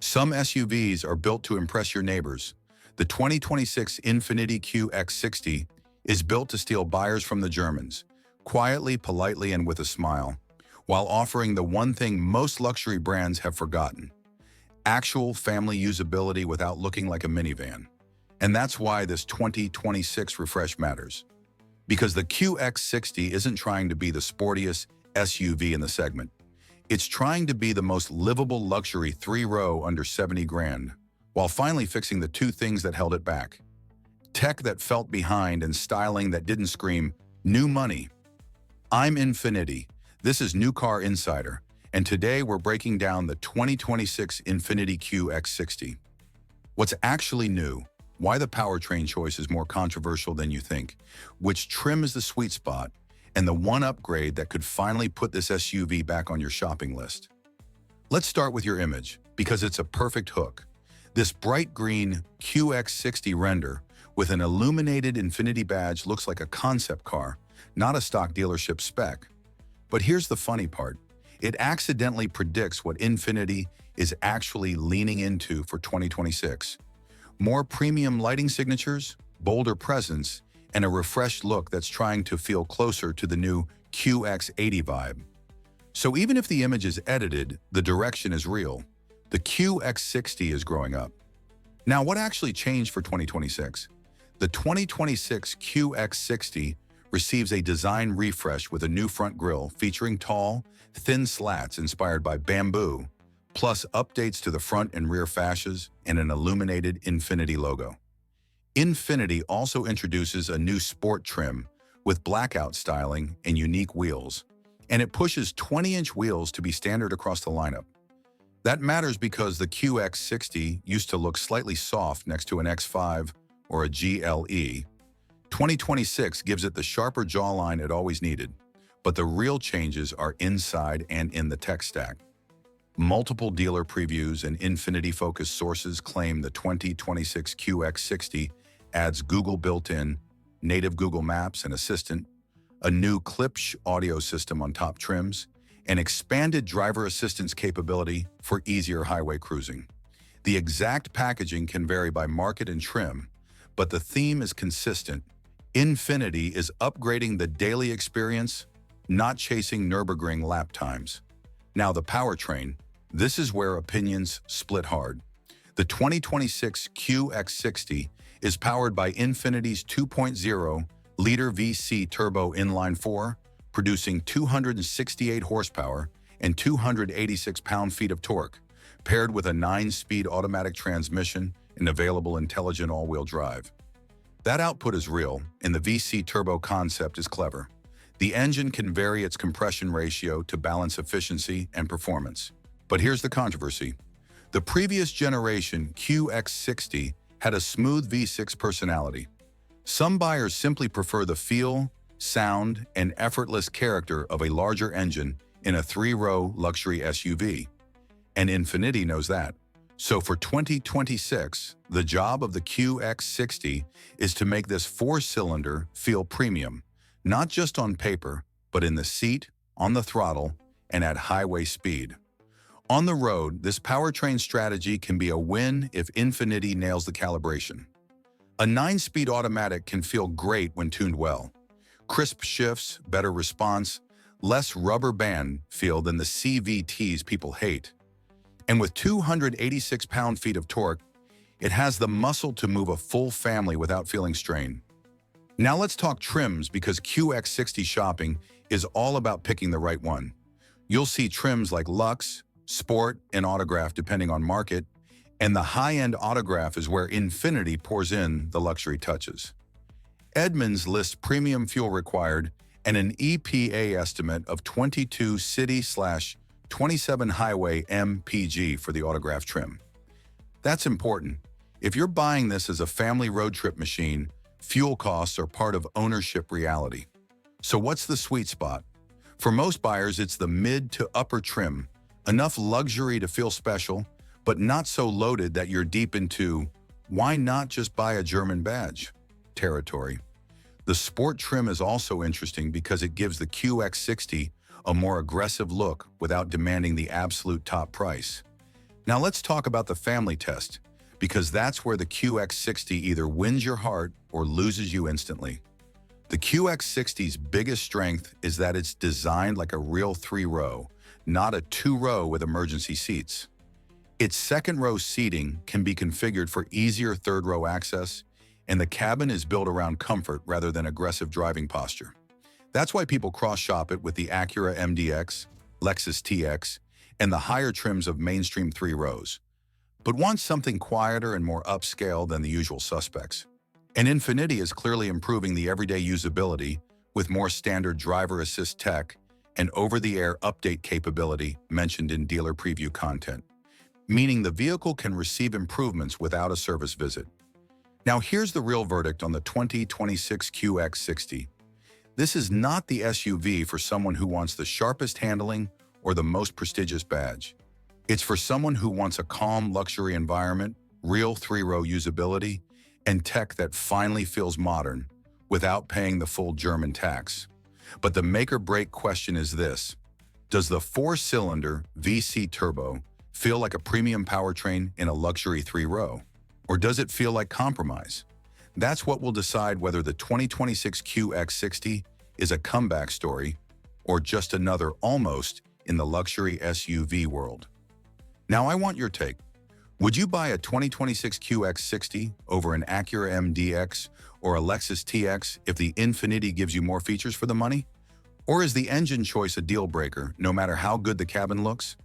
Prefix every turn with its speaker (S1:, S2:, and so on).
S1: Some SUVs are built to impress your neighbors. The 2026 INFINITI QX60 is built to steal buyers from the Germans, quietly, politely, and with a smile, while offering the one thing most luxury brands have forgotten: actual family usability without looking like a minivan. And that's why this 2026 refresh matters. Because the QX60 isn't trying to be the sportiest SUV in the segment. It's trying to be the most livable luxury three-row under 70 grand, while finally fixing the two things that held it back: tech that felt behind and styling that didn't scream new money. I'm Infiniti. This is New Car Insider, and today we're breaking down the 2026 INFINITI QX60. What's actually new, why the powertrain choice is more controversial than you think, which trim is the sweet spot, and the one upgrade that could finally put this SUV back on your shopping list. Let's start with your image, because it's a perfect hook. This bright green QX60 render with an illuminated Infiniti badge looks like a concept car, not a stock dealership spec. But here's the funny part. It accidentally predicts what Infiniti is actually leaning into for 2026. More premium lighting signatures, bolder presence, and a refreshed look that's trying to feel closer to the new QX80 vibe. So even if the image is edited, the direction is real. The QX60 is growing up. Now, what actually changed for 2026? The 2026 QX60 receives a design refresh with a new front grille featuring tall, thin slats inspired by bamboo, plus updates to the front and rear fascias and an illuminated Infiniti logo. Infiniti also introduces a new sport trim with blackout styling and unique wheels, and it pushes 20-inch wheels to be standard across the lineup. That matters because the QX60 used to look slightly soft next to an X5 or a GLE. 2026 gives it the sharper jawline it always needed, but the real changes are inside and in the tech stack. Multiple dealer previews and Infiniti-focused sources claim the 2026 QX60 adds Google built-in, native Google Maps and Assistant, a new Klipsch audio system on top trims, and expanded driver assistance capability for easier highway cruising. The exact packaging can vary by market and trim, but the theme is consistent. Infiniti is upgrading the daily experience, not chasing Nürburgring lap times. Now the powertrain. This is where opinions split hard. The 2026 QX60 is powered by Infiniti's 2.0-liter VC turbo inline-4, producing 268 horsepower and 286 pound-feet of torque, paired with a 9-speed automatic transmission and available intelligent all-wheel drive. That output is real, and the VC turbo concept is clever. The engine can vary its compression ratio to balance efficiency and performance. But here's the controversy. The previous generation QX60 had a smooth V6 personality. Some buyers simply prefer the feel, sound, and effortless character of a larger engine in a three-row luxury SUV. And Infiniti knows that. So for 2026, the job of the QX60 is to make this four-cylinder feel premium, not just on paper, but in the seat, on the throttle, and at highway speed. On the road, this powertrain strategy can be a win if Infiniti nails the calibration. A 9-speed automatic can feel great when tuned well. Crisp shifts, better response, less rubber band feel than the CVTs people hate. And with 286 pound-feet of torque, it has the muscle to move a full family without feeling strained. Now let's talk trims, because QX60 shopping is all about picking the right one. You'll see trims like LUXE, Sport, and Autograph depending on market, and the high-end Autograph is where Infiniti pours in the luxury touches. Edmunds lists premium fuel required and an EPA estimate of 22 city/27 highway mpg for the Autograph trim. That's important. If you're buying this as a family road trip machine, fuel costs are part of ownership reality. So what's the sweet spot? For most buyers, it's the mid to upper trim, enough luxury to feel special, but not so loaded that you're deep into "why not just buy a German badge" territory. The sport trim is also interesting because it gives the QX60 a more aggressive look without demanding the absolute top price. Now let's talk about the family test, because that's where the QX60 either wins your heart or loses you instantly. The QX60's biggest strength is that it's designed like a real three-row, not a two-row with emergency seats. Its second-row seating can be configured for easier third-row access, and the cabin is built around comfort rather than aggressive driving posture. That's why people cross-shop it with the Acura MDX, Lexus TX, and the higher trims of mainstream three rows, but want something quieter and more upscale than the usual suspects. And INFINITI is clearly improving the everyday usability with more standard driver assist tech and over-the-air update capability mentioned in dealer preview content, meaning the vehicle can receive improvements without a service visit. Now here's the real verdict on the 2026 QX60. This is not the SUV for someone who wants the sharpest handling or the most prestigious badge. It's for someone who wants a calm luxury environment, real three-row usability, and tech that finally feels modern without paying the full German tax. But the make-or-break question is this: does the four-cylinder VC turbo feel like a premium powertrain in a luxury three-row? Or does it feel like compromise? That's what will decide whether the 2026 QX60 is a comeback story or just another almost in the luxury SUV world. Now I want your take. Would you buy a 2026 QX60 over an Acura MDX or a Lexus TX if the INFINITI gives you more features for the money? Or is the engine choice a deal breaker no matter how good the cabin looks?